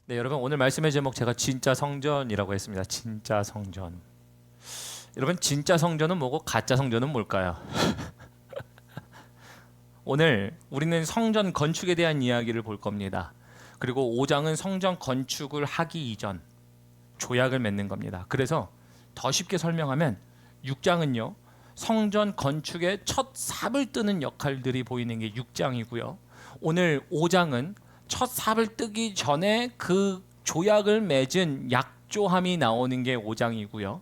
네, 여러분 오늘 말씀의 제목 제가 진짜 성전이라고 했습니다. 진짜 성전. 여러분 진짜 성전은 뭐고 가짜 성전은 뭘까요? 오늘 우리는 성전 건축에 대한 이야기를 볼 겁니다. 그리고 5장은 성전 건축을 하기 이전 조약을 맺는 겁니다. 그래서 더 쉽게 설명하면 6장은요. 성전 건축의 첫 삽을 뜨는 역할들이 보이는 게 6장이고요. 오늘 5장은 첫 삽을 뜨기 전에 그 조약을 맺은 약조함이 나오는 게 5장이고요.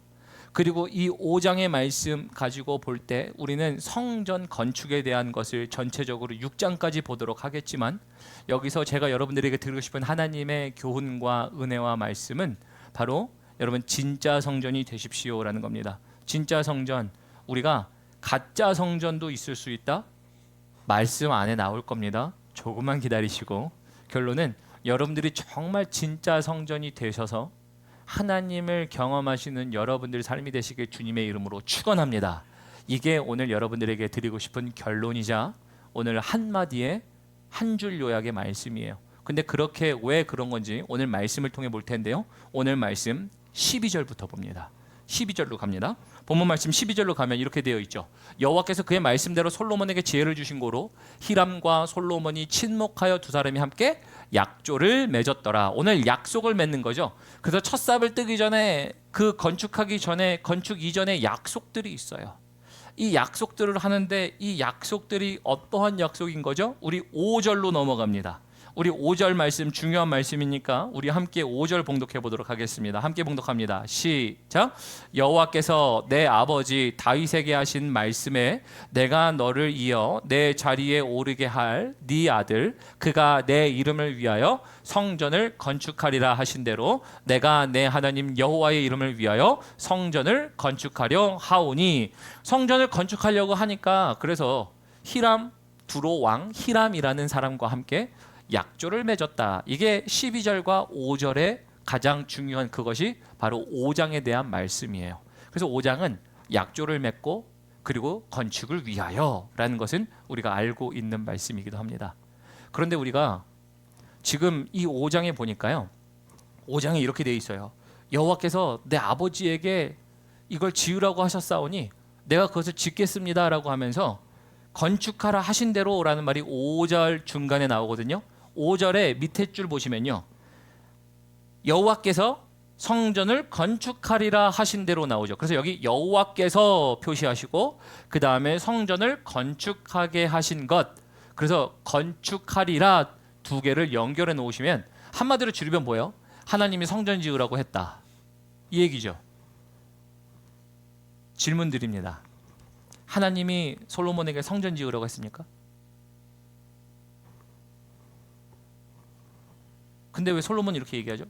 그리고 이 5장의 말씀 가지고 볼 때 우리는 성전 건축에 대한 것을 전체적으로 6장까지 보도록 하겠지만, 여기서 제가 여러분들에게 드리고 싶은 하나님의 교훈과 은혜와 말씀은 바로 여러분 진짜 성전이 되십시오라는 겁니다. 진짜 성전, 우리가 가짜 성전도 있을 수 있다? 말씀 안에 나올 겁니다. 조금만 기다리시고, 결론은 여러분들이 정말 진짜 성전이 되셔서 하나님을 경험하시는 여러분들 삶이 되시길 주님의 이름으로 축원합니다. 이게 오늘 여러분들에게 드리고 싶은 결론이자 오늘 한마디의 한 줄 요약의 말씀이에요. 근데 그렇게 왜 그런 건지 오늘 말씀을 통해 볼 텐데요. 오늘 말씀 12절부터 봅니다. 12절로 갑니다. 본문 말씀 12절로 가면 이렇게 되어 있죠. 여호와께서 그의 말씀대로 솔로몬에게 지혜를 주신 고로 히람과 솔로몬이 친목하여 두 사람이 함께 약조를 맺었더라. 오늘 약속을 맺는 거죠. 그래서 첫 삽을 뜨기 전에, 그 건축하기 전에, 건축 이전에 약속들이 있어요. 이 약속들을 하는데 이 약속들이 어떠한 약속인 거죠? 우리 5절로 넘어갑니다. 우리 5절 말씀 중요한 말씀이니까 우리 함께 5절 봉독해 보도록 하겠습니다. 함께 봉독합니다. 시작. 여호와께서 내 아버지 다윗에게 하신 말씀에 내가 너를 이어 내 자리에 오르게 할 네 아들 그가 내 이름을 위하여 성전을 건축하리라 하신 대로 내가 내 하나님 여호와의 이름을 위하여 성전을 건축하려 하오니. 성전을 건축하려고 하니까 그래서 히람 두로 왕 히람이라는 사람과 함께 약조를 맺었다. 이게 12절과 5절의 가장 중요한 그것이 바로 5장에 대한 말씀이에요. 그래서 5장은 약조를 맺고 그리고 건축을 위하여라는 것은 우리가 알고 있는 말씀이기도 합니다. 그런데 우리가 지금 이 5장에 보니까요. 5장에 이렇게 되어 있어요. 여호와께서 내 아버지에게 이걸 지으라고 하셨사오니 내가 그것을 짓겠습니다라고 하면서 건축하라 하신 대로라는 말이 5절 중간에 나오거든요. 5절의 밑에 줄 보시면요. 여호와께서 성전을 건축하리라 하신 대로 나오죠. 그래서 여기 여호와께서 표시하시고 그 다음에 성전을 건축하게 하신 것, 그래서 건축하리라 두 개를 연결해 놓으시면 한마디로 줄이면 뭐예요? 하나님이 성전 지으라고 했다, 이 얘기죠. 질문 드립니다. 하나님이 솔로몬에게 성전 지으라고 했습니까? 근데 왜 솔로몬이 이렇게 얘기하죠?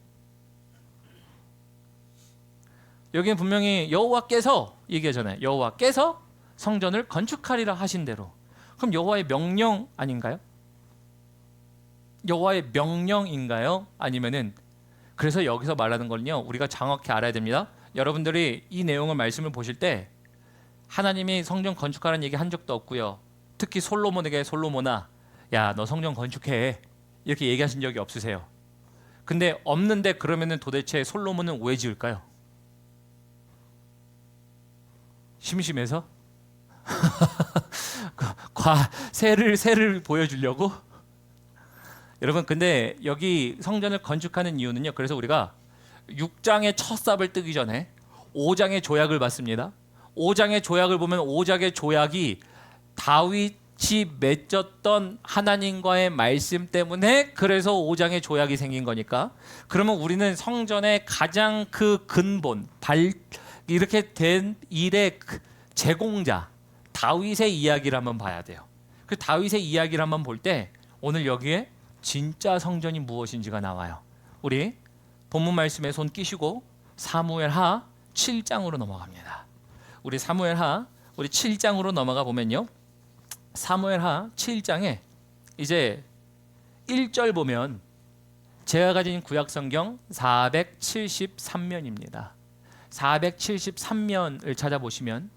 여기는 분명히 여호와께서 얘기하잖아요. 여호와께서 성전을 건축하리라 하신 대로. 그럼 여호와의 명령 아닌가요? 여호와의 명령인가요? 아니면은, 그래서 여기서 말하는 거는요, 우리가 정확히 알아야 됩니다. 여러분들이 이 내용을 말씀을 보실 때 하나님이 성전 건축하라는 얘기 한 적도 없고요. 특히 솔로몬에게 솔로몬아, 야, 너 성전 건축해, 이렇게 얘기하신 적이 없으세요. 근데 없는데 그러면은 도대체 솔로몬은 왜 지을까요? 심심해서? 새를 보여주려고? 여러분, 근데 여기 성전을 건축하는 이유는요, 그래서 우리가 6장의 첫 삽을 뜨기 전에 5장의 조약을 받습니다. 5장의 조약을 보면 5장의 조약이 다윗이 맺었던 하나님과의 말씀 때문에 그래서 5장의 조약이 생긴 거니까, 그러면 우리는 성전의 가장 그 근본, 이렇게 된 일의 제공자 다윗의 이야기를 한번 봐야 돼요. 그 다윗의 이야기를 한번 볼 때 오늘 여기에 진짜 성전이 무엇인지가 나와요. 우리 본문 말씀에 손 끼시고 사무엘하 7장으로 넘어갑니다. 우리 사무엘하 우리 7장으로 넘어가 보면요. 사무엘하 7장에 이제 1절 보면 제가 가진 구약성경 473면입니다. 473면을 찾아보시면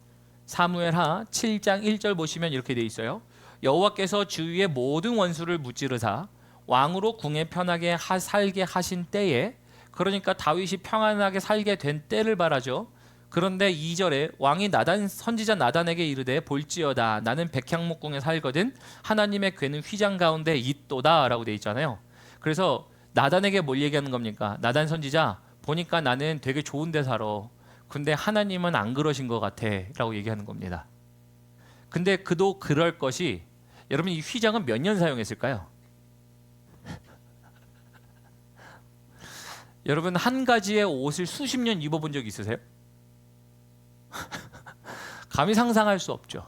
사무엘하 7장 1절 보시면 이렇게 돼 있어요. 여호와께서 주위의 모든 원수를 무찌르사 왕으로 궁에 편하게 살게 하신 때에, 그러니까 다윗이 평안하게 살게 된 때를 말하죠. 그런데 2절에 왕이 선지자 나단에게 이르되 볼지어다 나는 백향목궁에 살거든 하나님의 궤는 휘장 가운데 있도다 라고 돼 있잖아요. 그래서 나단에게 뭘 얘기하는 겁니까? 나단 선지자, 보니까 나는 되게 좋은 데 살아. 근데 하나님은 안 그러신 것 같아 라고 얘기하는 겁니다. 근데 그도 그럴 것이, 여러분 이 휘장은 몇 년 사용했을까요? 여러분 한 가지의 옷을 수십 년 입어본 적 있으세요? 감히 상상할 수 없죠.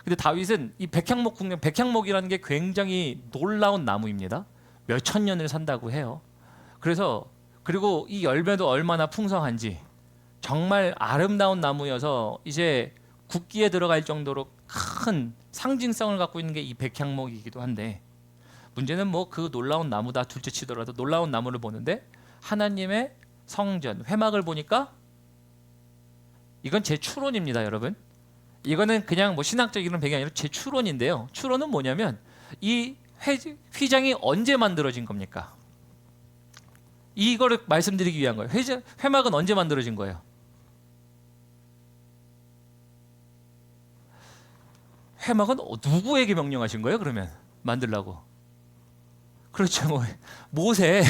근데 다윗은 이 백향목이라는 게 굉장히 놀라운 나무입니다. 몇 천 년을 산다고 해요. 그리고 이 열매도 얼마나 풍성한지, 정말 아름다운 나무여서 이제 국기에 들어갈 정도로 큰 상징성을 갖고 있는 게 이 백향목이기도 한데, 문제는 뭐 그 놀라운 나무 다 둘째치더라도 놀라운 나무를 보는데 하나님의 성전 회막을 보니까 이건 제 추론입니다, 여러분. 이거는 그냥 뭐 신학적 이런 배경이 아니라 제 추론인데요. 추론은 뭐냐면 이 휘장이 언제 만들어진 겁니까? 이거를 말씀드리기 위한 거예요. 회막은 언제 만들어진 거예요? 회막은 누구에게 명령하신 거예요? 그러면 만들라고? 그렇죠. 모세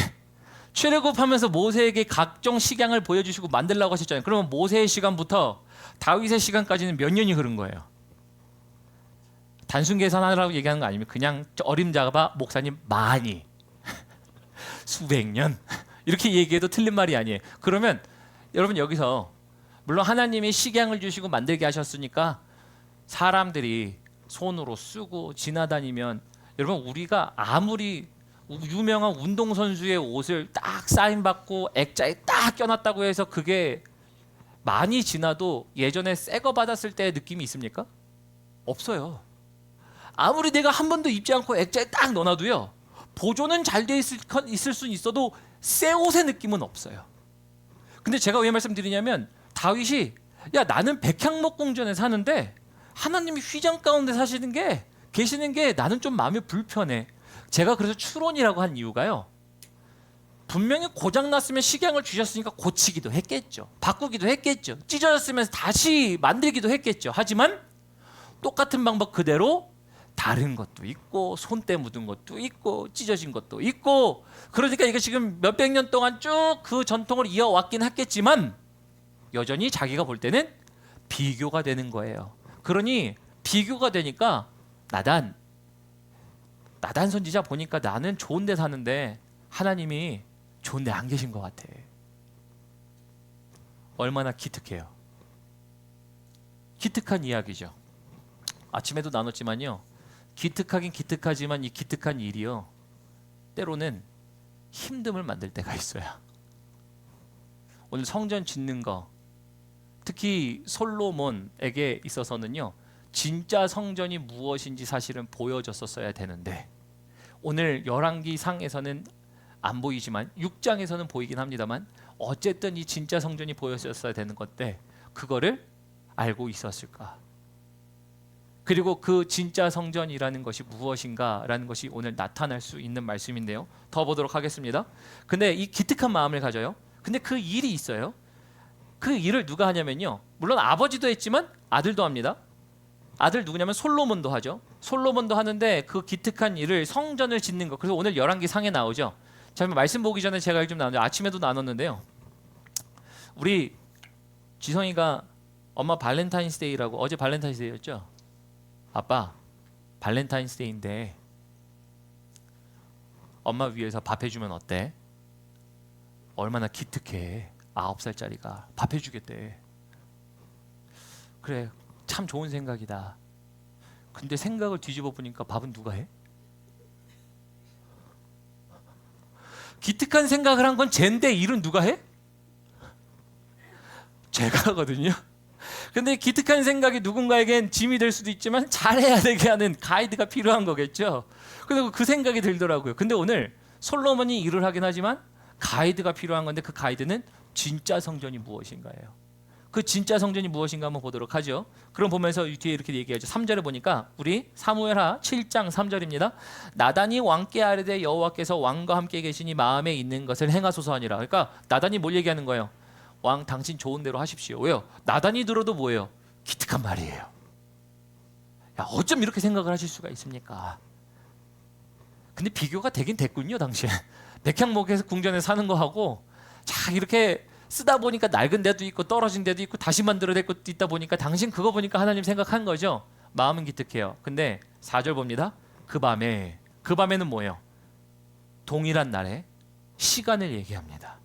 출애굽하면서 모세에게 각종 식양을 보여주시고 만들라고 하셨잖아요. 그러면 모세의 시간부터 다윗의 시간까지는 몇 년이 흐른 거예요? 단순 계산하라고 얘기하는 거 아니면 그냥 어림잡아 목사님 많이 수백 년 이렇게 얘기해도 틀린 말이 아니에요. 그러면 여러분 여기서 물론 하나님이 식양을 주시고 만들게 하셨으니까 사람들이 손으로 쓰고 지나다니면, 여러분 우리가 아무리 유명한 운동선수의 옷을 딱 사인받고 액자에 딱 껴놨다고 해서 그게 많이 지나도 예전에 새 거 받았을 때의 느낌이 있습니까? 없어요. 아무리 내가 한 번도 입지 않고 액자에 딱 넣어놔도요, 보존은 잘 돼 있을 수는 있어도 새 옷의 느낌은 없어요. 근데 제가 왜 말씀드리냐면 다윗이 야 나는 백향목궁전에 사는데 하나님이 휘장 가운데 계시는 게 나는 좀 마음이 불편해. 제가 그래서 추론이라고 한 이유가요, 분명히 고장났으면 식양을 주셨으니까 고치기도 했겠죠. 바꾸기도 했겠죠. 찢어졌으면 다시 만들기도 했겠죠. 하지만 똑같은 방법 그대로 다른 것도 있고 손때 묻은 것도 있고 찢어진 것도 있고, 그러니까 이게 지금 몇백 년 동안 쭉 그 전통을 이어왔긴 했겠지만 여전히 자기가 볼 때는 비교가 되는 거예요. 그러니 비교가 되니까 나단 선지자 보니까 나는 좋은 데 사는데 하나님이 좋은 데 안 계신 것 같아. 얼마나 기특해요. 기특한 이야기죠. 아침에도 나눴지만요, 기특하긴 기특하지만 이 기특한 일이요 때로는 힘듦을 만들 때가 있어요. 오늘 성전 짓는 거, 특히 솔로몬에게 있어서는요 진짜 성전이 무엇인지 사실은 보여줬었어야 되는데, 오늘 열왕기 상에서는 안 보이지만 6장에서는 보이긴 합니다만 어쨌든 이 진짜 성전이 보여줬어야 되는 건데 그거를 알고 있었을까? 그리고 그 진짜 성전이라는 것이 무엇인가라는 것이 오늘 나타날 수 있는 말씀인데요. 더 보도록 하겠습니다. 근데 이 기특한 마음을 가져요. 근데 그 일이 있어요. 그 일을 누가 하냐면요, 물론 아버지도 했지만 아들도 합니다. 아들 누구냐면 솔로몬도 하죠. 솔로몬도 하는데 그 기특한 일을, 성전을 짓는 것. 그래서 오늘 열왕기 상에 나오죠. 자, 말씀 보기 전에 제가 좀 나눴는데 아침에도 나눴는데요. 우리 지성이가 엄마 발렌타인스데이라고, 어제 발렌타인스데이였죠? 아빠 발렌타인스데이인데 엄마 위해서 밥 해주면 어때? 얼마나 기특해. 9살짜리가 밥 해주겠대. 그래, 참 좋은 생각이다. 근데 생각을 뒤집어 보니까 밥은 누가 해? 기특한 생각을 한 건 쟤인데 일은 누가 해? 제가 하거든요. 근데 기특한 생각이 누군가에겐 짐이 될 수도 있지만 잘해야 되게 하는 가이드가 필요한 거겠죠. 그래서 그 생각이 들더라고요. 근데 오늘 솔로몬이 일을 하긴 하지만 가이드가 필요한 건데 그 가이드는 진짜 성전이 무엇인가예요. 그 진짜 성전이 무엇인가 한번 보도록 하죠. 그럼 보면서 뒤에 이렇게 얘기하죠. 3절에 보니까 우리 사무엘하 7장 3절입니다. 나단이 왕께 아뢰되 여호와께서 왕과 함께 계시니 마음에 있는 것을 행하소서 하니라. 그러니까 나단이 뭘 얘기하는 거예요? 왕 당신 좋은 대로 하십시오. 왜요? 나단이 들어도 뭐예요? 기특한 말이에요. 야, 어쩜 이렇게 생각을 하실 수가 있습니까? 근데 비교가 되긴 됐군요. 당시에 백향목에서 궁전에 사는 거하고 자 이렇게 쓰다 보니까 낡은 데도 있고 떨어진 데도 있고 다시 만들어낼 것도 있다 보니까 당신 그거 보니까 하나님 생각한 거죠. 마음은 기특해요. 근데 4절 봅니다. 그 밤에는 뭐예요? 동일한 날에 시간을 얘기합니다.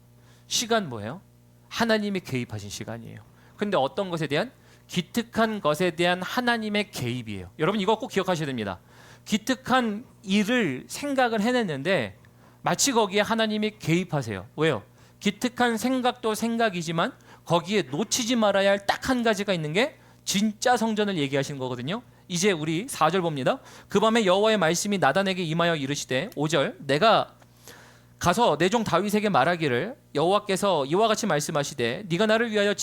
시간 뭐예요? 하나님이 개입하신 시간이에요. 근데 어떤 것에 대한? 기특한 것에 대한 하나님의 개입이에요. 여러분 이거 꼭 기억하셔야 됩니다. 기특한 일을 생각을 해냈는데 마치 거기에 하나님이 개입하세요. 왜요? 기특한 생각도 생각이지만 거기에 놓치지 말아야 할 딱 한 가지가 있는 게 진짜 성전을 얘기하시는 거거든요. 이제 우리 4절 봅니다. 그 밤에 여호와의 말씀이 나단에게 임하여 이르시되 5절 내가 가서 내 종 다윗에게 말하기를 여호와께서 이와 같이 말씀하시되 네가 나를 위하여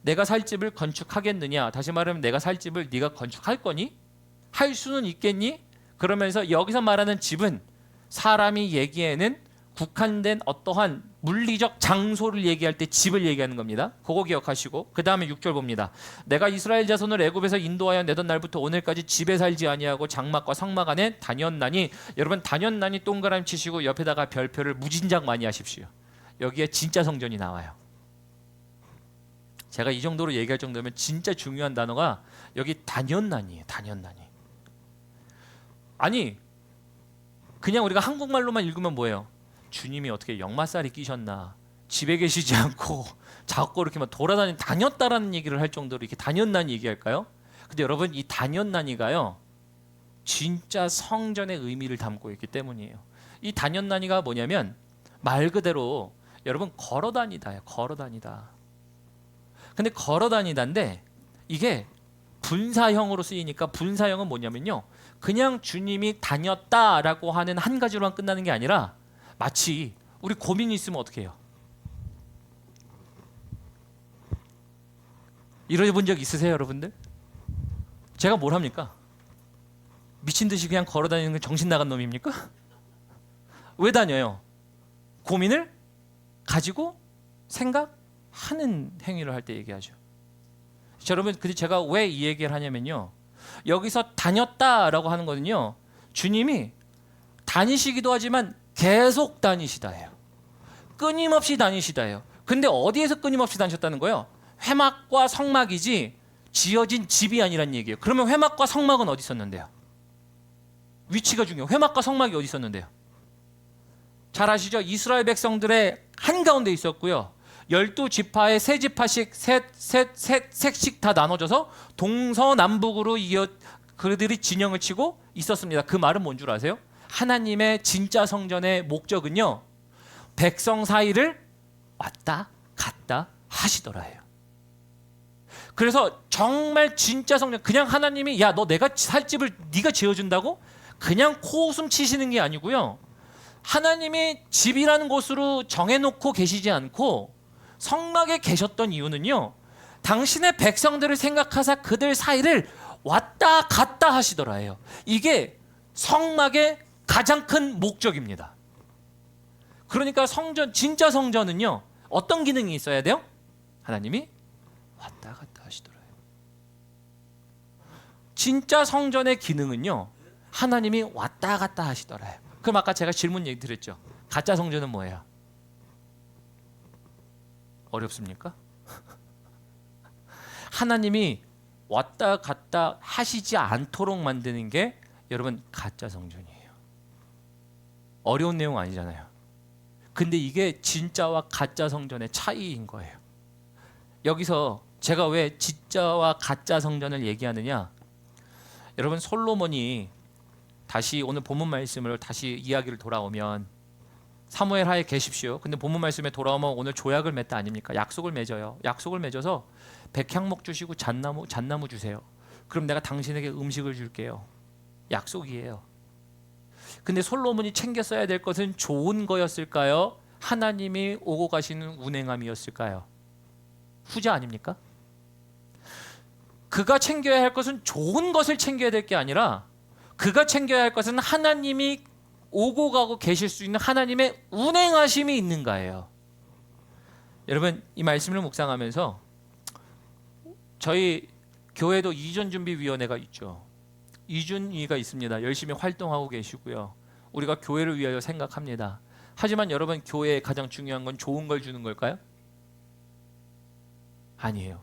내가 살 집을 건축하겠느냐. 다시 말하면 내가 살 집을 네가 건축할 거니? 할 수는 있겠니? 그러면서 여기서 말하는 집은 사람이 얘기에는 국한된 어떠한 물리적 장소를 얘기할 때 집을 얘기하는 겁니다. 그거 기억하시고 그 다음에 6절 봅니다. 내가 이스라엘 자손을 애굽에서 인도하여 내던 날부터 오늘까지 집에 살지 아니하고 장막과 성막 안에 다녔나니. 여러분 다녔나니 동그라미 치시고 옆에다가 별표를 무진장 많이 하십시오. 여기에 진짜 성전이 나와요. 제가 이 정도로 얘기할 정도면 진짜 중요한 단어가 여기 다녔나니예요. 다녔나니. 아니 그냥 우리가 한국말로만 읽으면 뭐예요? 주님이 어떻게 역마살이 끼셨나? 집에 계시지 않고 자꾸 이렇게 막 다녔다라는 얘기를 할 정도로 이렇게 다녔나니 얘기할까요? 근데 여러분 이 다녔나니가요 진짜 성전의 의미를 담고 있기 때문이에요. 이 다녔나니가 뭐냐면 말 그대로 여러분 걸어다니다예요. 걸어다니다. 근데 걸어다니다인데 이게 분사형으로 쓰이니까 분사형은 뭐냐면요 그냥 주님이 다녔다라고 하는 한 가지로만 끝나는 게 아니라 마치 우리 고민이 있으면 어떻게 해요? 이러본 적 있으세요 여러분들? 제가 뭘 합니까? 미친 듯이 그냥 걸어다니는 건 정신 나간 놈입니까? 왜 다녀요? 고민을 가지고 생각하는 행위를 할 때 얘기하죠. 자, 여러분 근데 제가 왜 이 얘기를 하냐면요 여기서 다녔다라고 하는 거는요 주님이 다니시기도 하지만 계속 다니시다예요. 끊임없이 다니시다예요. 근데 어디에서 끊임없이 다니셨다는 거예요? 회막과 성막이지 지어진 집이 아니란 얘기예요. 그러면 회막과 성막은 어디 있었는데요? 위치가 중요해요. 회막과 성막이 어디 있었는데요? 잘 아시죠? 이스라엘 백성들의 한가운데 있었고요. 12지파의 세 지파씩 셋씩 다 나눠져서 동서남북으로 그들이 진영을 치고 있었습니다. 그 말은 뭔 줄 아세요? 하나님의 진짜 성전의 목적은요 백성 사이를 왔다 갔다 하시더라예요. 그래서 정말 진짜 성전 그냥 하나님이 야 너 내가 살 집을 네가 지어준다고 그냥 코웃음 치시는 게 아니고요 하나님이 집이라는 곳으로 정해놓고 계시지 않고 성막에 계셨던 이유는요 당신의 백성들을 생각하사 그들 사이를 왔다 갔다 하시더라예요. 이게 성막의 가장 큰 목적입니다. 그러니까 성전 진짜 성전은요 어떤 기능이 있어야 돼요? 하나님이 왔다 갔다 하시더라요. 진짜 성전의 기능은요 하나님이 왔다 갔다 하시더라요. 그럼 아까 제가 질문 얘기 드렸죠. 가짜 성전은 뭐예요? 어렵습니까? 하나님이 왔다 갔다 하시지 않도록 만드는 게 여러분 가짜 성전이에요. 어려운 내용 아니잖아요. 근데 이게 진짜와 가짜 성전의 차이인 거예요. 여기서 제가 왜 진짜와 가짜 성전을 얘기하느냐? 여러분 솔로몬이 다시 오늘 본문 말씀을 다시 이야기를 돌아오면 사무엘하에 계십시오. 근데 본문 말씀에 돌아오면 오늘 조약을 맺다 아닙니까? 약속을 맺어요. 약속을 맺어서 백향목 주시고 잣나무 주세요. 그럼 내가 당신에게 음식을 줄게요. 약속이에요. 근데 솔로몬이 챙겨 써야 될 것은 좋은 거였을까요? 하나님이 오고 가시는 운행함이었을까요? 후자 아닙니까? 그가 챙겨야 할 것은 좋은 것을 챙겨야 될 게 아니라 그가 챙겨야 할 것은 하나님이 오고 가고 계실 수 있는 하나님의 운행하심이 있는가예요. 여러분, 이 말씀을 묵상하면서 저희 교회도 이전준비위원회가 있죠. 이준위가 있습니다. 열심히 활동하고 계시고요. 우리가 교회를 위하여 생각합니다. 하지만 여러분, 교회에 가장 중요한 건 좋은 걸 주는 걸까요? 아니에요.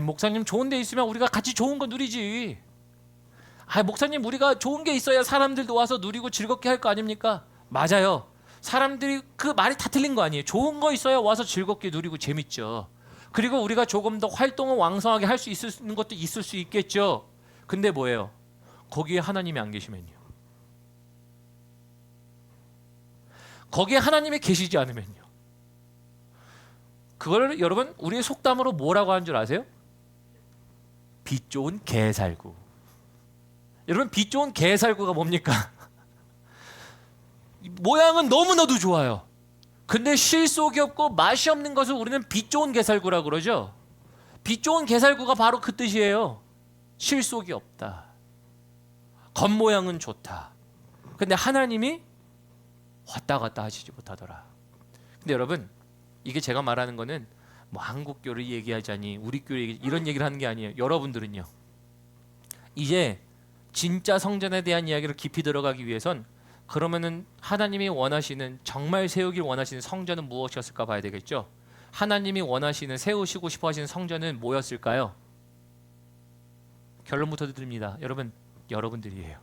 목사님 좋은 데 있으면 우리가 같이 좋은 거 누리지. 목사님 우리가 좋은 게 있어야 사람들도 와서 누리고 즐겁게 할 거 아닙니까? 맞아요. 사람들이 그 말이 다 틀린 거 아니에요. 좋은 거 있어야 와서 즐겁게 누리고 재밌죠. 그리고 우리가 조금 더 활동을 왕성하게 할 수 있는 것도 있을 수 있겠죠. 근데 뭐예요? 거기에 하나님이 안 계시면요. 거기에 하나님이 계시지 않으면요. 그걸 여러분 우리의 속담으로 뭐라고 하는 줄 아세요? 빛 좋은 개살구. 여러분, 빛 좋은 개살구가 뭡니까? 모양은 너무나도 좋아요. 근데 실속이 없고 맛이 없는 것을 우리는 빛 좋은 개살구라고 그러죠. 빛 좋은 개살구가 바로 그 뜻이에요. 실속이 없다. 겉모양은 좋다. 근데 하나님이 왔다 갔다 하시지 못하더라. 근데 여러분, 이게 제가 말하는 거는 뭐 한국교를 얘기하자니 우리 교회 이런 얘기를 하는 게 아니에요. 여러분들은요, 이제 진짜 성전에 대한 이야기를 깊이 들어가기 위해선 그러면은 하나님이 원하시는, 정말 세우길 원하시는 성전은 무엇이었을까 봐야 되겠죠. 하나님이 원하시는, 세우시고 싶어 하시는 성전은 뭐였을까요? 결론부터 드립니다. 여러분, 여러분들이에요.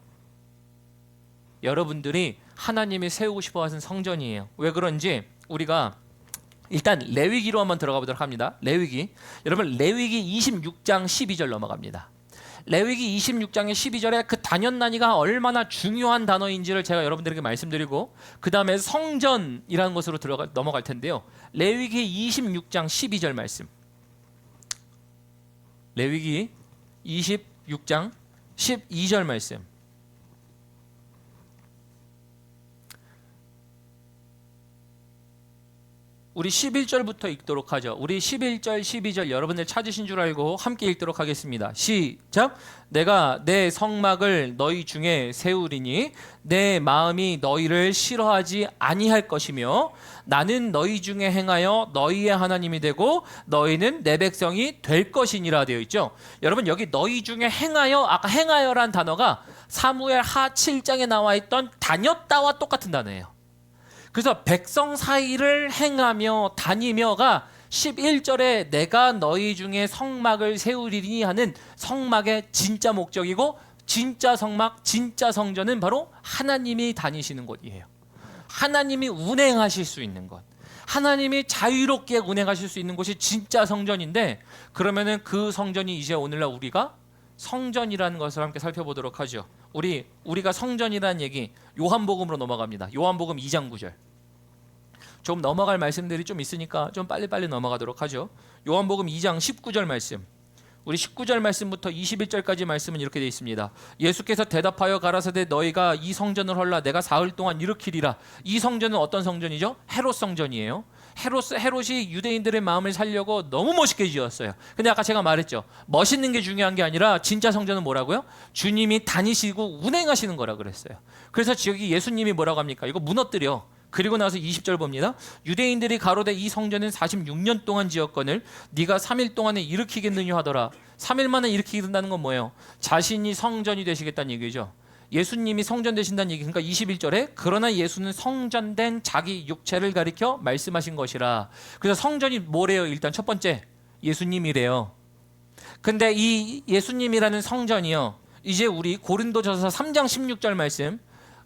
여러분들이 하나님이 세우고 싶어 하시는 성전이에요. 왜 그런지 우리가 일단 레위기로 한번 들어가 보도록 합니다. 레위기. 여러분, 레위기 26장 12절 넘어갑니다. 레위기 26장의 12절에 그 단연단위가 얼마나 중요한 단어인지를 제가 여러분들에게 말씀드리고 그 다음에 성전이라는 것으로 넘어갈 텐데요. 레위기 26장 12절 말씀. 레위기 26장 12절 말씀. 우리 11절부터 읽도록 하죠. 우리 11절, 12절 여러분들 찾으신 줄 알고 함께 읽도록 하겠습니다. 시작! 내가 내 성막을 너희 중에 세우리니 내 마음이 너희를 싫어하지 아니할 것이며 나는 너희 중에 행하여 너희의 하나님이 되고 너희는 내 백성이 될 것이니라 되어 있죠. 여러분, 여기 너희 중에 행하여, 아까 행하여란 단어가 사무엘 하 7장에 나와 있던 다녔다와 똑같은 단어예요. 그래서 백성 사이를 행하며 다니며가 11절에 내가 너희 중에 성막을 세우리니 하는 성막의 진짜 목적이고, 진짜 성막, 진짜 성전은 바로 하나님이 다니시는 곳이에요. 하나님이 운행하실 수 있는 것, 하나님이 자유롭게 운행하실 수 있는 곳이 진짜 성전인데, 그러면은 그 성전이 이제 오늘날 우리가 성전이라는 것을 함께 살펴보도록 하죠. 우리가 성전이라는 얘기, 요한복음으로 넘어갑니다. 요한복음 2장 9절. 좀 넘어갈 말씀들이 좀 있으니까 좀 빨리빨리 넘어가도록 하죠. 요한복음 2장 19절 말씀. 우리 19절 말씀부터 21절까지 말씀은 이렇게 되어 있습니다. 예수께서 대답하여 가라사대 너희가 이 성전을 헐라 내가 사흘 동안 일으키리라. 이 성전은 어떤 성전이죠? 헤롯 성전이에요. 헤롯이 유대인들의 마음을 살려고 너무 멋있게 지었어요. 근데 아까 제가 말했죠. 멋있는 게 중요한 게 아니라 진짜 성전은 뭐라고요? 주님이 다니시고 운행하시는 거라 그랬어요. 그래서 여기 예수님이 뭐라고 합니까? 이거 무너뜨려. 그리고 나서 20절 봅니다. 유대인들이 가로되 이 성전은 46년 동안 지었거늘 네가 3일 동안에 일으키겠느냐 하더라. 3일 만에 일으키겠다는 건 뭐예요? 자신이 성전이 되시겠다는 얘기죠. 예수님이 성전 되신다는 얘기. 그러니까 21절에 그러나 예수는 성전된 자기 육체를 가리켜 말씀하신 것이라. 그래서 성전이 뭐래요? 일단 첫 번째 예수님이래요. 근데 이 예수님이라는 성전이요, 이제 우리 고린도전서 3장 16절 말씀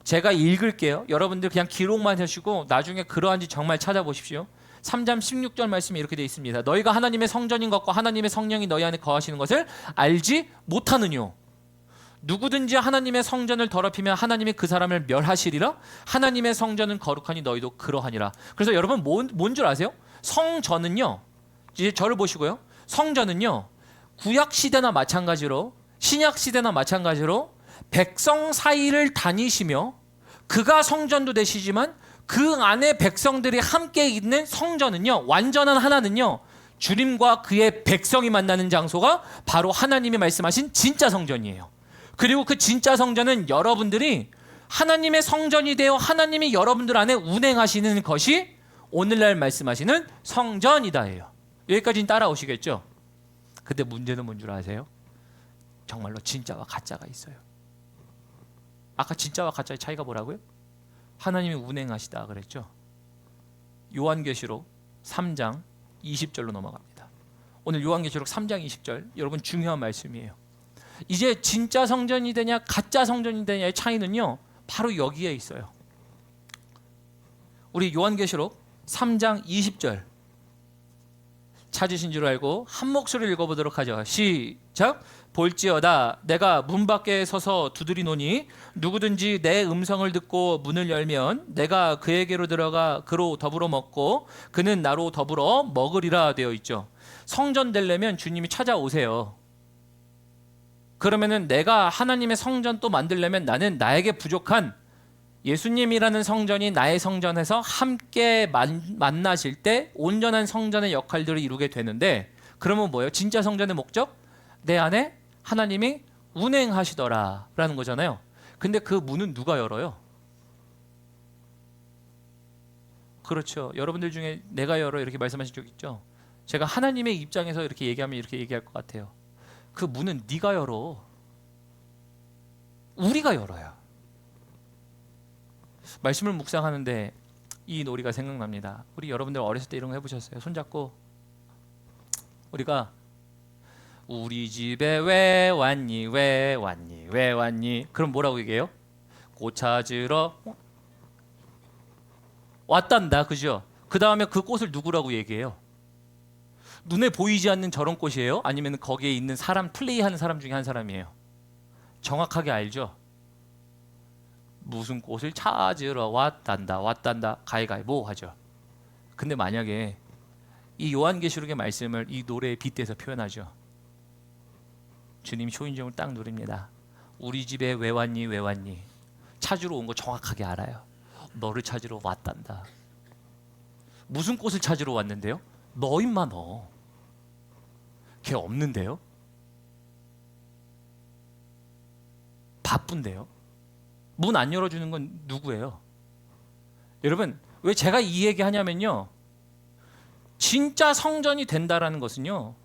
제가 읽을게요. 여러분들 그냥 기록만 하시고 나중에 그러한지 정말 찾아보십시오. 3장 16절 말씀이 이렇게 되어 있습니다. 너희가 하나님의 성전인 것과 하나님의 성령이 너희 안에 거하시는 것을 알지 못하느뇨. 누구든지 하나님의 성전을 더럽히면 하나님이 그 사람을 멸하시리라. 하나님의 성전은 거룩하니 너희도 그러하니라. 그래서 여러분 뭔 줄 아세요? 성전은요, 이제 저를 보시고요, 성전은요 구약 시대나 마찬가지로 신약 시대나 마찬가지로 백성 사이를 다니시며 그가 성전도 되시지만 그 안에 백성들이 함께 있는 성전은요, 완전한 하나는요 주님과 그의 백성이 만나는 장소가 바로 하나님이 말씀하신 진짜 성전이에요. 그리고 그 진짜 성전은 여러분들이 하나님의 성전이 되어 하나님이 여러분들 안에 운행하시는 것이 오늘날 말씀하시는 성전이다예요. 여기까지는 따라오시겠죠? 근데 문제는 뭔 줄 아세요? 정말로 진짜와 가짜가 있어요. 아까 진짜와 가짜의 차이가 뭐라고요? 하나님이 운행하시다 그랬죠. 요한계시록 3장 20절로 넘어갑니다. 오늘 요한계시록 3장 20절 여러분 중요한 말씀이에요. 이제 진짜 성전이 되냐 가짜 성전이 되냐의 차이는요 바로 여기에 있어요. 우리 요한계시록 3장 20절 찾으신 줄 알고 한 목소리를 읽어보도록 하죠. 시작. 볼지어다 내가 문 밖에 서서 두드리노니 누구든지 내 음성을 듣고 문을 열면 내가 그에게로 들어가 그로 더불어 먹고 그는 나로 더불어 먹으리라 되어 있죠. 성전 되려면 주님이 찾아오세요. 그러면은 내가 하나님의 성전 또 만들려면 나는 나에게 부족한 예수님이라는 성전이 나의 성전에서 함께 만나실 때 온전한 성전의 역할들을 이루게 되는데, 그러면 뭐예요? 진짜 성전의 목적? 내 안에 하나님이 운행하시더라 라는 거잖아요. 근데 그 문은 누가 열어요? 그렇죠. 여러분들 중에 내가 열어 이렇게 말씀하신 적 있죠? 제가 하나님의 입장에서 이렇게 얘기하면 이렇게 얘기할 것 같아요. 그 문은 네가 열어. 우리가 열어요. 말씀을 묵상하는데 이 놀이가 생각납니다. 우리 여러분들 어렸을 때 이런 거 해보셨어요? 손잡고 우리가 우리 집에 왜 왔니 왜 왔니 왜 왔니? 그럼 뭐라고 얘기해요? 꽃 찾으러 왔단다, 그죠? 그 다음에 그 꽃을 누구라고 얘기해요? 눈에 보이지 않는 저런 꽃이에요? 아니면 거기에 있는 사람, 플레이하는 사람 중에 한 사람이에요? 정확하게 알죠? 무슨 꽃을 찾으러 왔단다 왔단다 가위가위보 하죠. 근데 만약에 이 요한계시록의 말씀을 이 노래에 빗대서 표현하죠. 주님이 초인종을 딱 누릅니다. 우리 집에 왜 왔니 왜 왔니? 찾으러 온 거 정확하게 알아요. 너를 찾으러 왔단다. 무슨 꽃을 찾으러 왔는데요? 너 임마 너. 걔 없는데요? 바쁜데요? 문 안 열어주는 건 누구예요? 여러분, 왜 제가 이 얘기 하냐면요, 진짜 성전이 된다라는 것은요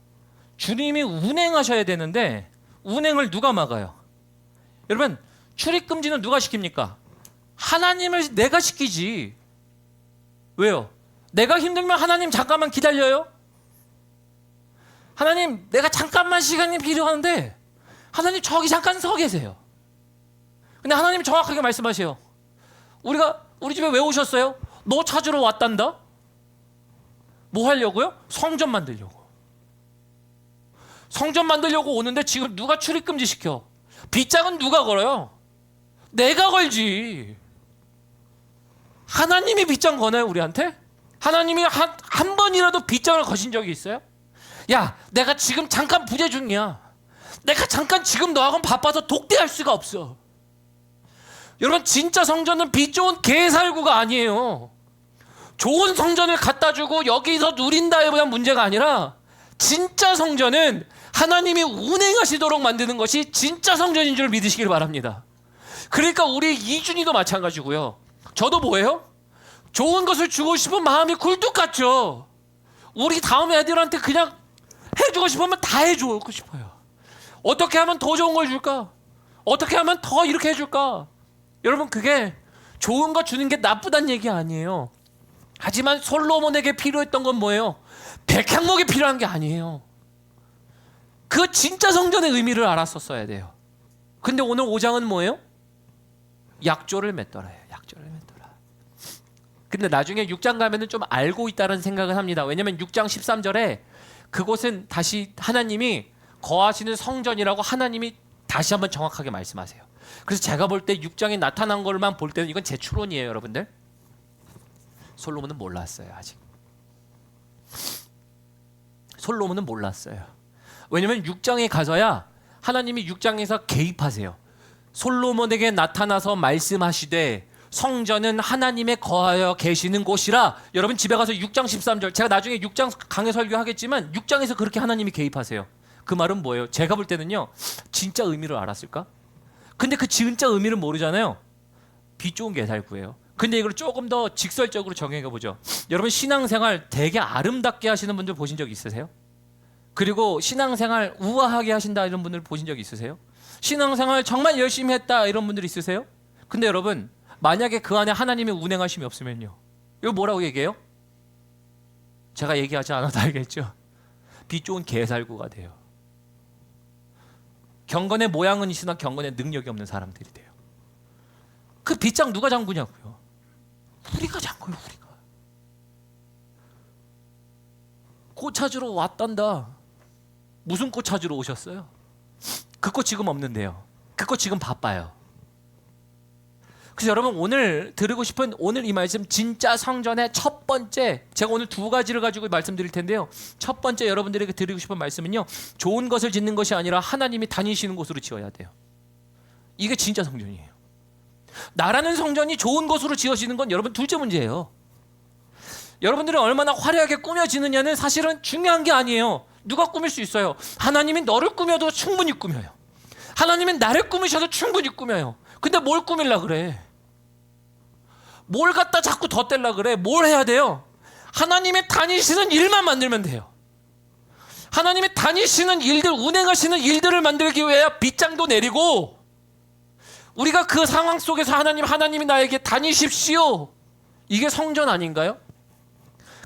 주님이 운행하셔야 되는데 운행을 누가 막아요? 여러분, 출입금지는 누가 시킵니까? 하나님을 내가 시키지. 왜요? 내가 힘들면 하나님 잠깐만 기다려요? 하나님 내가 잠깐만 시간이 필요한데 하나님 저기 잠깐 서 계세요. 근데 하나님이 정확하게 말씀하세요. 우리 집에 왜 오셨어요? 너 찾으러 왔단다? 뭐 하려고요? 성전 만들려고. 성전 만들려고 오는데 지금 누가 출입금지 시켜? 빗장은 누가 걸어요? 내가 걸지. 하나님이 빗장 거나요 우리한테? 하나님이 한 번이라도 빗장을 거신 적이 있어요? 야, 내가 지금 잠깐 부재 중이야. 내가 잠깐 지금 너하고는 바빠서 독대할 수가 없어. 여러분, 진짜 성전은 빚 좋은 개살구가 아니에요. 좋은 성전을 갖다 주고 여기서 누린다에 대한 문제가 아니라 진짜 성전은 하나님이 운행하시도록 만드는 것이 진짜 성전인 줄 믿으시길 바랍니다. 그러니까 우리 이준이도 마찬가지고요. 저도 뭐예요? 좋은 것을 주고 싶은 마음이 굴뚝 같죠. 우리 다음 애들한테 그냥 해주고 싶으면 다 해주고 싶어요. 어떻게 하면 더 좋은 걸 줄까? 어떻게 하면 더 이렇게 해줄까? 여러분, 그게 좋은 거 주는 게 나쁘다는 얘기 아니에요. 하지만 솔로몬에게 필요했던 건 뭐예요? 백향목이 필요한 게 아니에요. 그 진짜 성전의 의미를 알았었어야 돼요. 근데 오늘 5장은 뭐예요? 약조를 맺더라예요. 약조를 맺더라. 근데 나중에 6장 가면은 좀 알고 있다는 생각을 합니다. 왜냐면 6장 13절에 그곳은 다시 하나님이 거하시는 성전이라고 하나님이 다시 한번 정확하게 말씀하세요. 그래서 제가 볼 때 6장에 나타난 것만 볼 때는 이건 제 추론이에요, 여러분들. 솔로몬은 몰랐어요, 아직. 솔로몬은 몰랐어요. 왜냐면 6장에 가서야 하나님이 6장에서 개입하세요. 솔로몬에게 나타나서 말씀하시되 성전은 하나님의 거하여 계시는 곳이라. 여러분 집에 가서 6장 13절, 제가 나중에 6장 강해 설교하겠지만 6장에서 그렇게 하나님이 개입하세요. 그 말은 뭐예요? 제가 볼 때는요, 진짜 의미를 알았을까? 근데 그 진짜 의미를 모르잖아요. 빛 좋은 개살구예요. 근데 이걸 조금 더 직설적으로 정해가 보죠. 여러분 신앙생활 되게 아름답게 하시는 분들 보신 적 있으세요? 그리고 신앙생활 우아하게 하신다 이런 분들 보신 적 있으세요? 신앙생활 정말 열심히 했다 이런 분들 있으세요? 근데 여러분 만약에 그 안에 하나님의 운행하심이 없으면요, 이거 뭐라고 얘기해요? 제가 얘기하지 않아도 알겠죠? 빛 좋은 개살구가 돼요. 경건의 모양은 있으나 경건의 능력이 없는 사람들이 돼요. 그 빗장 누가 잠그냐고요? 우리가 잠궈요. 우리가. 꽃 찾으러 왔단다. 무슨 꽃 찾으러 오셨어요? 그 꽃 지금 없는데요. 그 꽃 지금 바빠요. 그래서 여러분 오늘 드리고 싶은 오늘 이 말씀 진짜 성전의 첫 번째, 제가 오늘 두 가지를 가지고 말씀드릴 텐데요. 첫 번째 여러분들에게 드리고 싶은 말씀은요, 좋은 것을 짓는 것이 아니라 하나님이 다니시는 곳으로 지어야 돼요. 이게 진짜 성전이에요. 나라는 성전이 좋은 곳으로 지어지는 건 여러분 둘째 문제예요. 여러분들이 얼마나 화려하게 꾸며지느냐는 사실은 중요한 게 아니에요. 누가 꾸밀 수 있어요? 하나님이 너를 꾸며도 충분히 꾸며요. 하나님이 나를 꾸미셔도 충분히 꾸며요. 근데 뭘 꾸밀라 그래? 뭘 갖다 자꾸 덧댈라 그래? 뭘 해야 돼요? 하나님이 다니시는 일만 만들면 돼요. 하나님이 다니시는 일들, 운행하시는 일들을 만들기 위해 빗장도 내리고, 우리가 그 상황 속에서 하나님이 나에게 다니십시오. 이게 성전 아닌가요?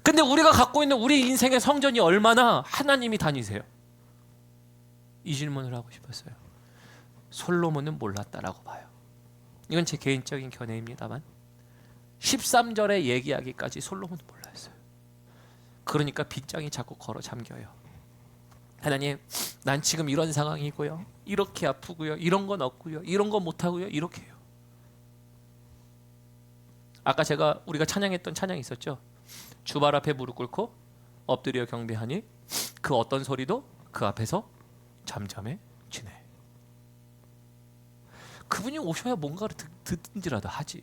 근데 우리가 갖고 있는 우리 인생의 성전이 얼마나 하나님이 다니세요? 이 질문을 하고 싶었어요. 솔로몬은 몰랐다라고 봐요. 이건 제 개인적인 견해입니다만 13절에 얘기하기까지 솔로몬은 몰랐어요. 그러니까 빗장이 자꾸 걸어 잠겨요. 하나님, 난 지금 이런 상황이고요, 이렇게 아프고요, 이런 건 없고요, 이런 건 못하고요, 이렇게 해요. 아까 우리가 찬양했던 찬양이 있었죠. 주발 앞에 무릎 꿇고 엎드려 경배하니 그 어떤 소리도 그 앞에서 잠잠해지네. 그분이 오셔야 뭔가를 듣는지라도 하지.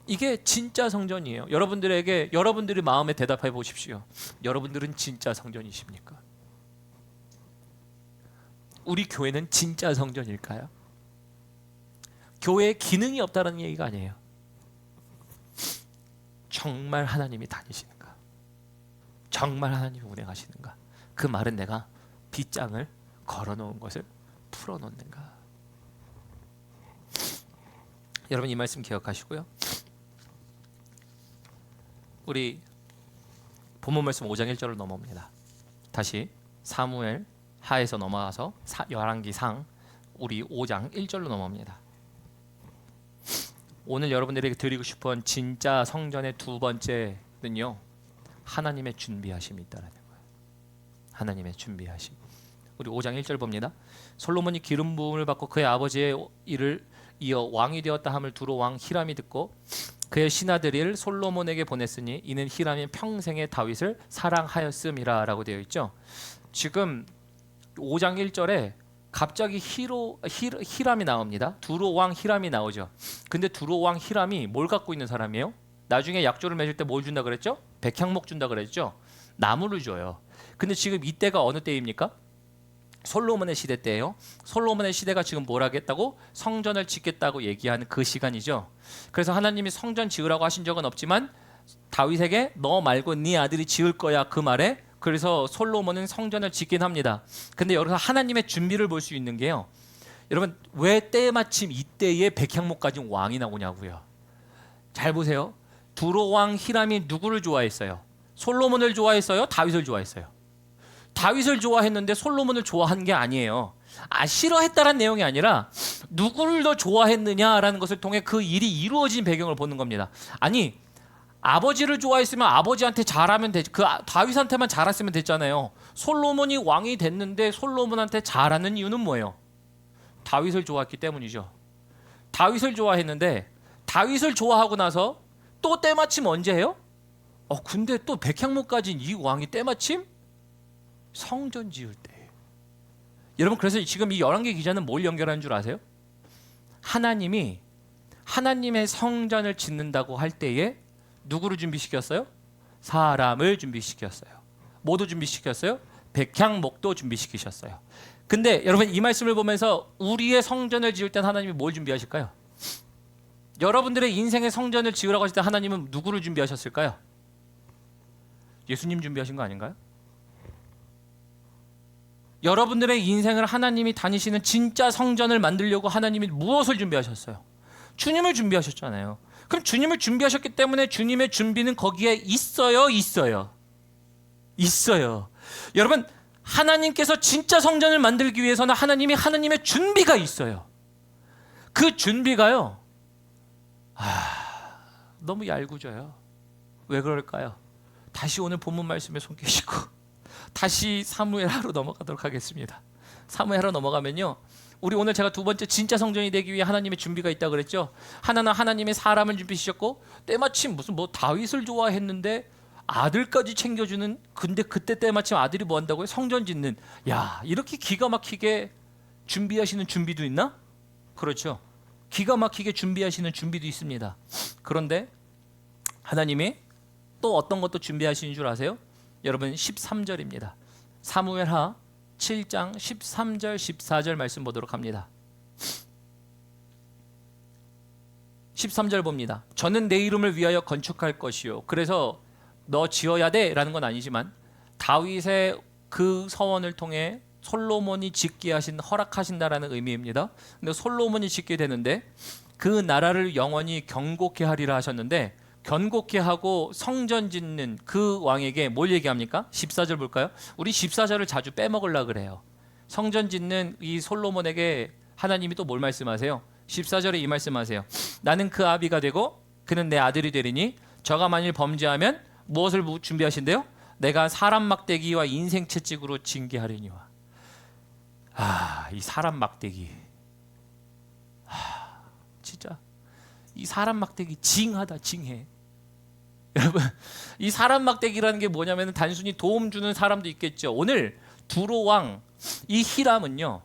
이게 진짜 성전이에요. 여러분들이 마음에 대답해 보십시오. 여러분들은 진짜 성전이십니까? 우리 교회는 진짜 성전일까요? 교회에 기능이 없다는 얘기가 아니에요. 정말 하나님이 다니시는가? 정말 하나님이 운행하시는가? 그 말은 내가 빗장을 걸어놓은 것을 풀어놓는가? 여러분 이 말씀 기억하시고요. 우리 본문 말씀 5장 1절로 넘어옵니다. 다시 사무엘 하에서 넘어가서 열왕기 상 우리 5장 1절로 넘어옵니다. 오늘 여러분들에게 드리고 싶은 진짜 성전의 두 번째는요, 하나님의 준비하심이 있다라는 거예요. 하나님의 준비하심. 우리 5장 1절 봅니다. 솔로몬이 기름 부음을 받고 그의 아버지의 일을 이어 왕이 되었다 함을 두로 왕 히람이 듣고 그의 신하들을 솔로몬에게 보냈으니 이는 히람이 평생에 다윗을 사랑하였음이라라고 되어 있죠. 지금 5장 1절에 갑자기 히람이 나옵니다. 두로 왕 히람이 나오죠. 근데 두로 왕 히람이 뭘 갖고 있는 사람이에요? 나중에 약조를 맺을 때 뭘 준다 그랬죠? 백향목 준다 그랬죠? 나무를 줘요. 근데 지금 이때가 어느 때입니까? 솔로몬의 시대 때예요. 솔로몬의 시대가 지금 뭘 하겠다고? 성전을 짓겠다고 얘기하는 그 시간이죠. 그래서 하나님이 성전 지으라고 하신 적은 없지만 다윗에게 너 말고 네 아들이 지을 거야 그 말에, 그래서 솔로몬은 성전을 짓긴 합니다. 근데 여기서 하나님의 준비를 볼 수 있는 게요, 여러분 왜 때마침 이때에 백향목 가진 왕이 나오냐고요. 잘 보세요. 두로 왕 히람이 누구를 좋아했어요? 솔로몬을 좋아했어요? 다윗을 좋아했어요? 다윗을 좋아했는데 솔로몬을 좋아한 게 아니에요. 싫어했다는 내용이 아니라 누구를 더 좋아했느냐라는 것을 통해 그 일이 이루어진 배경을 보는 겁니다. 아니, 아버지를 좋아했으면 아버지한테 잘하면 되지. 그 다윗한테만 잘했으면 됐잖아요. 솔로몬이 왕이 됐는데 솔로몬한테 잘하는 이유는 뭐예요? 다윗을 좋아했기 때문이죠. 다윗을 좋아했는데 다윗을 좋아하고 나서 또 때마침 언제 해요? 근데 또 백향목 가진 이 왕이 때마침 성전 지을 때. 여러분 그래서 지금 이 열왕기 기자는 뭘 연결하는 줄 아세요? 하나님이 하나님의 성전을 짓는다고 할 때에 누구를 준비시켰어요? 사람을 준비시켰어요. 뭐도 준비시켰어요? 백향목도 준비시키셨어요. 근데 여러분 이 말씀을 보면서 우리의 성전을 지을 땐 하나님이 뭘 준비하실까요? 여러분들의 인생의 성전을 지으라고 하실 때 하나님은 누구를 준비하셨을까요? 예수님 준비하신 거 아닌가요? 여러분들의 인생을 하나님이 다니시는 진짜 성전을 만들려고 하나님이 무엇을 준비하셨어요? 주님을 준비하셨잖아요. 그럼 주님을 준비하셨기 때문에 주님의 준비는 거기에 있어요, 있어요? 있어요. 여러분 하나님께서 진짜 성전을 만들기 위해서는 하나님의 준비가 있어요. 그 준비가요. 너무 얄궂어요. 왜 그럴까요? 다시 오늘 본문 말씀에 손 깨시고 다시 사무엘하로 넘어가도록 하겠습니다. 사무엘하로 넘어가면요. 우리 오늘 제가 두 번째 진짜 성전이 되기 위해 하나님의 준비가 있다고 그랬죠. 하나는 하나님의 사람을 준비시켰고 때마침 무슨 다윗을 좋아했는데 아들까지 챙겨주는, 근데 그때 때마침 아들이 뭐 한다고요? 성전 짓는. 야, 이렇게 기가 막히게 준비하시는 준비도 있나? 그렇죠. 기가 막히게 준비하시는 준비도 있습니다. 그런데 하나님이 또 어떤 것도 준비하시는 줄 아세요? 여러분 13절입니다. 사무엘하 7장 13절 14절 말씀 보도록 합니다. 13절 봅니다. 저는 내 이름을 위하여 건축할 것이요. 그래서 너 지어야 돼 라는 건 아니지만 다윗의 그 서원을 통해 솔로몬이 짓게 허락하신다라는 의미입니다. 근데 솔로몬이 짓게 되는데 그 나라를 영원히 경고케 하리라 하셨는데, 견고케 하고 성전 짓는 그 왕에게 뭘 얘기합니까? 14절 볼까요? 우리 14절을 자주 빼먹으려고 그래요. 성전 짓는 이 솔로몬에게 하나님이 또 뭘 말씀하세요? 14절에 이 말씀하세요. 나는 그 아비가 되고 그는 내 아들이 되리니 저가 만일 범죄하면 무엇을 준비하신대요? 내가 사람 막대기와 인생 채찍으로 징계하려니와. 이 사람 막대기. 진짜 이 사람 막대기 징하다, 징해. 여러분, 이 사람 막대기라는 게 뭐냐면 단순히 도움 주는 사람도 있겠죠. 오늘 두로 왕, 이 히람은요,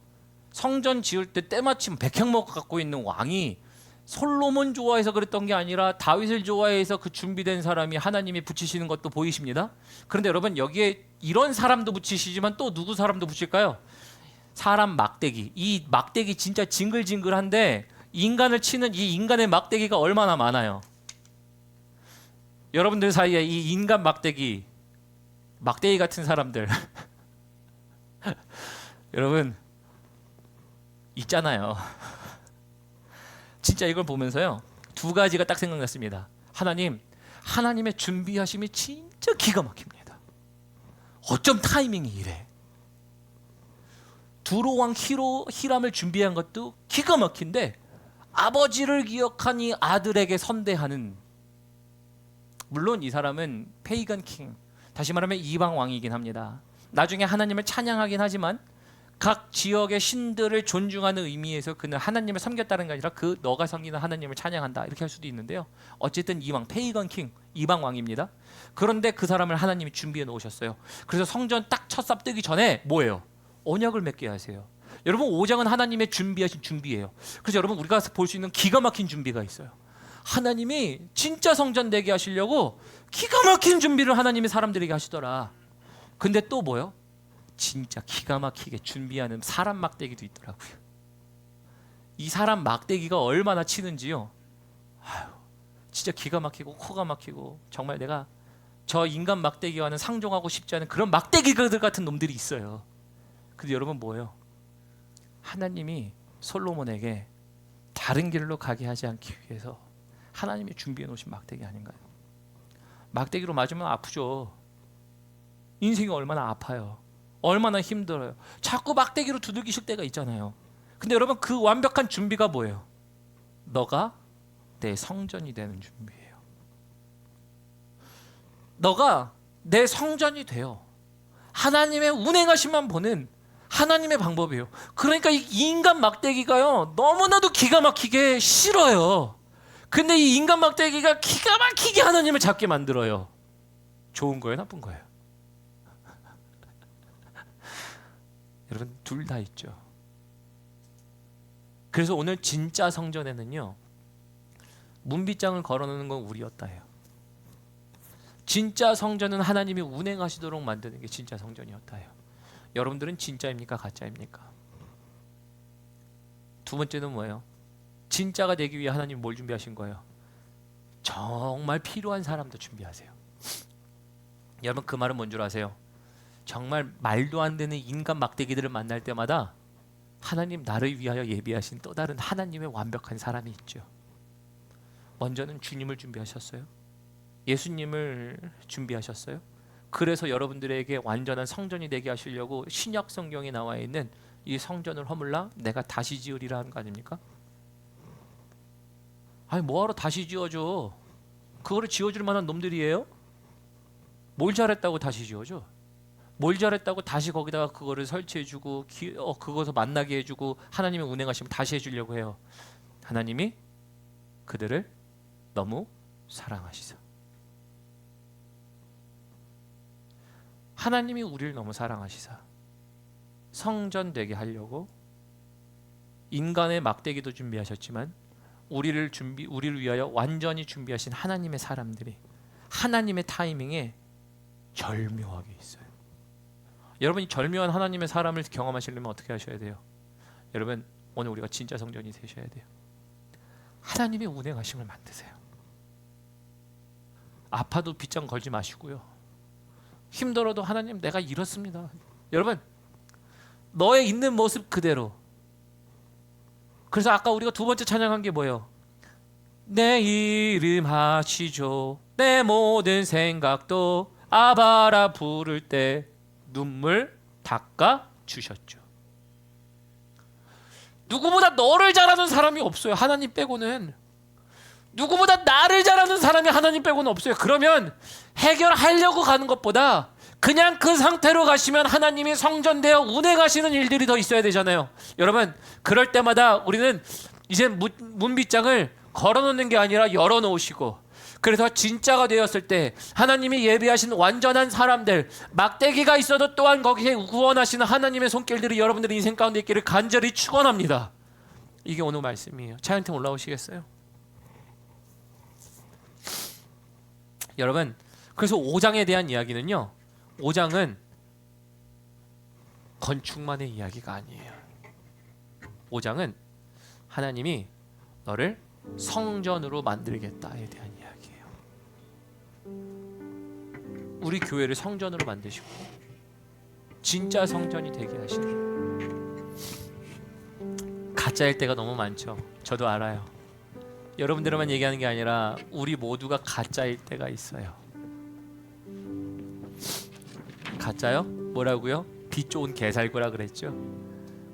성전 지을 때 때마침 백향목 갖고 있는 왕이 솔로몬 좋아해서 그랬던 게 아니라 다윗을 좋아해서 그 준비된 사람이 하나님이 붙이시는 것도 보이십니다. 그런데 여러분 여기에 이런 사람도 붙이시지만 또 누구 사람도 붙일까요? 사람 막대기. 이 막대기 진짜 징글징글한데 인간을 치는 이 인간의 막대기가 얼마나 많아요. 여러분들 사이에 이 인간 막대기 같은 사람들 여러분 있잖아요. 진짜 이걸 보면서요, 두 가지가 딱 생각났습니다. 하나님의 준비하심이 진짜 기가 막힙니다. 어쩜 타이밍이 이래. 두로 왕 히람을 준비한 것도 기가 막힌데 아버지를 기억하니 아들에게 선대하는, 물론 이 사람은 페이건 킹, 다시 말하면 이방 왕이긴 합니다. 나중에 하나님을 찬양하긴 하지만 각 지역의 신들을 존중하는 의미에서 그는 하나님을 섬겼다는 게 아니라 그 너가 섬기는 하나님을 찬양한다 이렇게 할 수도 있는데요. 어쨌든 이방 페이건 king, 이방 왕입니다. 그런데 그 사람을 하나님이 준비해 놓으셨어요. 그래서 성전 딱 첫 삽 뜨기 전에 뭐예요? 언약을 맺게 하세요. 여러분 5장은 하나님의 준비하신 준비예요. 그래서 여러분 우리가 볼 수 있는 기가 막힌 준비가 있어요. 하나님이 진짜 성전 되게 하시려고 기가 막힌 준비를 하나님이 사람들에게 하시더라. 근데 또 뭐요? 진짜 기가 막히게 준비하는 사람 막대기도 있더라고요. 이 사람 막대기가 얼마나 치는지요. 진짜 기가 막히고 코가 막히고 정말 내가 저 인간 막대기와는 상종하고 싶지 않은 그런 막대기들 같은 놈들이 있어요. 근데 여러분 뭐예요? 하나님이 솔로몬에게 다른 길로 가게 하지 않기 위해서 하나님이 준비해 놓으신 막대기 아닌가요? 막대기로 맞으면 아프죠. 인생이 얼마나 아파요. 얼마나 힘들어요. 자꾸 막대기로 두들기실 때가 있잖아요. 근데 여러분 그 완벽한 준비가 뭐예요? 너가 내 성전이 되는 준비예요. 너가 내 성전이 돼요. 하나님의 운행하심만 보는 하나님의 방법이에요. 그러니까 이 인간 막대기가요 너무나도 기가 막히게 싫어요. 근데 이 인간 막대기가 기가 막히게 하나님을 잡게 만들어요. 좋은 거예요, 나쁜 거예요? 여러분 둘 다 있죠. 그래서 오늘 진짜 성전에는요 문빗장을 걸어놓는 건 우리였다 해요. 진짜 성전은 하나님이 운행하시도록 만드는 게 진짜 성전이었다 해요. 여러분들은 진짜입니까? 가짜입니까? 두 번째는 뭐예요? 진짜가 되기 위해 하나님 뭘 준비하신 거예요? 정말 필요한 사람도 준비하세요. 여러분 그 말은 뭔 줄 아세요? 정말 말도 안 되는 인간 막대기들을 만날 때마다 하나님 나를 위하여 예비하신 또 다른 하나님의 완벽한 사람이 있죠. 먼저는 주님을 준비하셨어요. 예수님을 준비하셨어요. 그래서 여러분들에게 완전한 성전이 되게 하시려고 신약 성경에 나와 있는 이 성전을 허물라 내가 다시 지으리라 하는 거 아닙니까? 아니 뭐하러 다시 지어줘? 그거를 지어줄 만한 놈들이에요? 뭘 잘했다고 다시 지어줘? 뭘 잘했다고 다시 거기다가 그거를 설치해주고 그것을 만나게 해주고 하나님의 운행하시면 다시 해주려고 해요. 하나님이 그들을 너무 사랑하시사. 하나님이 우리를 너무 사랑하시사 성전 되게 하려고 인간의 막대기도 준비하셨지만 우리를 위하여 완전히 준비하신 하나님의 사람들이 하나님의 타이밍에 절묘하게 있어요. 여러분이 절묘한 하나님의 사람을 경험하시려면 어떻게 하셔야 돼요? 여러분 오늘 우리가 진짜 성전이 되셔야 돼요. 하나님의 운행하심을 만드세요. 아파도 빗장 걸지 마시고요. 힘들어도 하나님 내가 이렇습니다. 여러분 너의 있는 모습 그대로. 그래서 아까 우리가 두 번째 찬양한 게 뭐예요? 내 이름 하시죠. 내 모든 생각도 아바라 부를 때 눈물 닦아 주셨죠. 누구보다 너를 잘하는 사람이 없어요. 하나님 빼고는. 누구보다 나를 잘하는 사람이 하나님 빼고는 없어요. 그러면 해결하려고 가는 것보다 그냥 그 상태로 가시면 하나님이 성전되어 운행하시는 일들이 더 있어야 되잖아요. 여러분 그럴 때마다 우리는 이제 문빗장을 걸어놓는 게 아니라 열어놓으시고, 그래서 진짜가 되었을 때 하나님이 예비하신 완전한 사람들, 막대기가 있어도 또한 거기에 구원하시는 하나님의 손길들이 여러분들의 인생 가운데 있기를 간절히 축원합니다. 이게 오늘 말씀이에요. 차연팀 올라오시겠어요? 여러분 그래서 5장에 대한 이야기는요, 5장은 건축만의 이야기가 아니에요. 5장은 하나님이 너를 성전으로 만들겠다에 대한 이야기예요. 우리 교회를 성전으로 만드시고 진짜 성전이 되게 하시는, 가짜일 때가 너무 많죠. 저도 알아요. 여러분들만 얘기하는 게 아니라 우리 모두가 가짜일 때가 있어요. 가짜요? 뭐라고요? 빛 좋은 개살구라 그랬죠.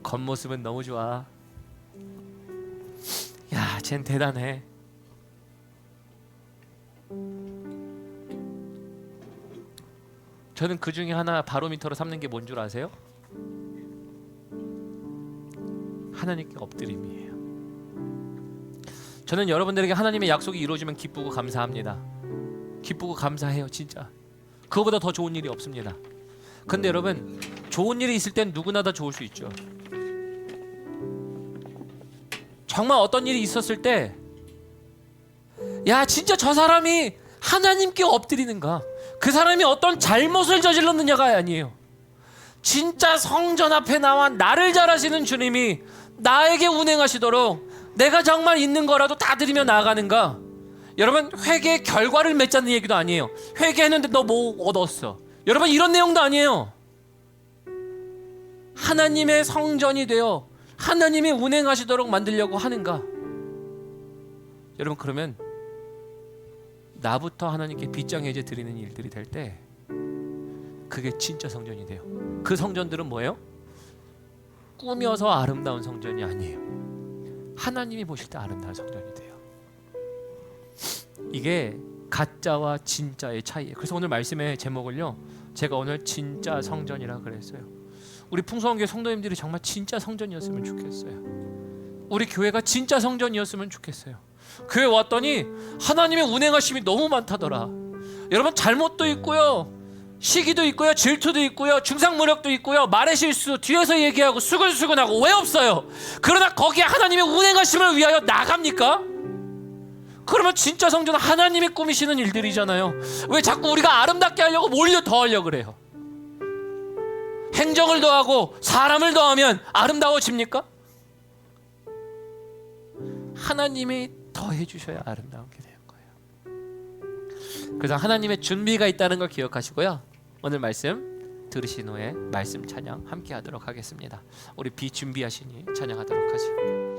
겉모습은 너무 좋아. 야, 쟨 대단해. 저는 그 중에 하나 바로미터로 삼는 게 뭔 줄 아세요? 하나님께 엎드림이에요. 저는 여러분들에게 하나님의 약속이 이루어지면 기쁘고 감사합니다. 기쁘고 감사해요. 진짜 그거보다 더 좋은 일이 없습니다. 근데 여러분, 좋은 일이 있을 땐 누구나 다 좋을 수 있죠. 정말 어떤 일이 있었을 때, 야 진짜 저 사람이 하나님께 엎드리는가, 그 사람이 어떤 잘못을 저질렀느냐가 아니에요. 진짜 성전 앞에 나와 나를 잘 아시는 주님이 나에게 운행하시도록 내가 정말 있는 거라도 다 드리며 나아가는가. 여러분, 회개의 결과를 맺자는 얘기도 아니에요. 회개했는데 너 뭐 얻었어, 여러분 이런 내용도 아니에요. 하나님의 성전이 되어 하나님이 운행하시도록 만들려고 하는가. 여러분 그러면 나부터 하나님께 빗장 해제 드리는 일들이 될 때 그게 진짜 성전이 돼요. 그 성전들은 뭐예요? 꾸며서 아름다운 성전이 아니에요. 하나님이 보실 때 아름다운 성전이 돼요. 이게 가짜와 진짜의 차이예요. 그래서 오늘 말씀의 제목을요, 제가 오늘 진짜 성전이라 그랬어요. 우리 풍성교회 성도님들이 정말 진짜 성전이었으면 좋겠어요. 우리 교회가 진짜 성전이었으면 좋겠어요. 교회 왔더니 하나님의 운행하심이 너무 많다더라. 여러분 잘못도 있고요, 시기도 있고요, 질투도 있고요, 중상모략도 있고요, 말의 실수, 뒤에서 얘기하고 수근수근하고 왜 없어요? 그러나 거기에 하나님의 운행하심을 위하여 나갑니까? 그러면 진짜 성전은 하나님이 꾸미시는 일들이잖아요. 왜 자꾸 우리가 아름답게 하려고 몰려 더 하려고 그래요? 행정을 더하고 사람을 더하면 아름다워집니까? 하나님이 더해 주셔야 아름다운 게 되는 거예요. 그래서 하나님의 준비가 있다는 걸 기억하시고요. 오늘 말씀 들으신 후에 말씀 찬양 함께 하도록 하겠습니다. 우리 비준비하시니 찬양하도록 하죠.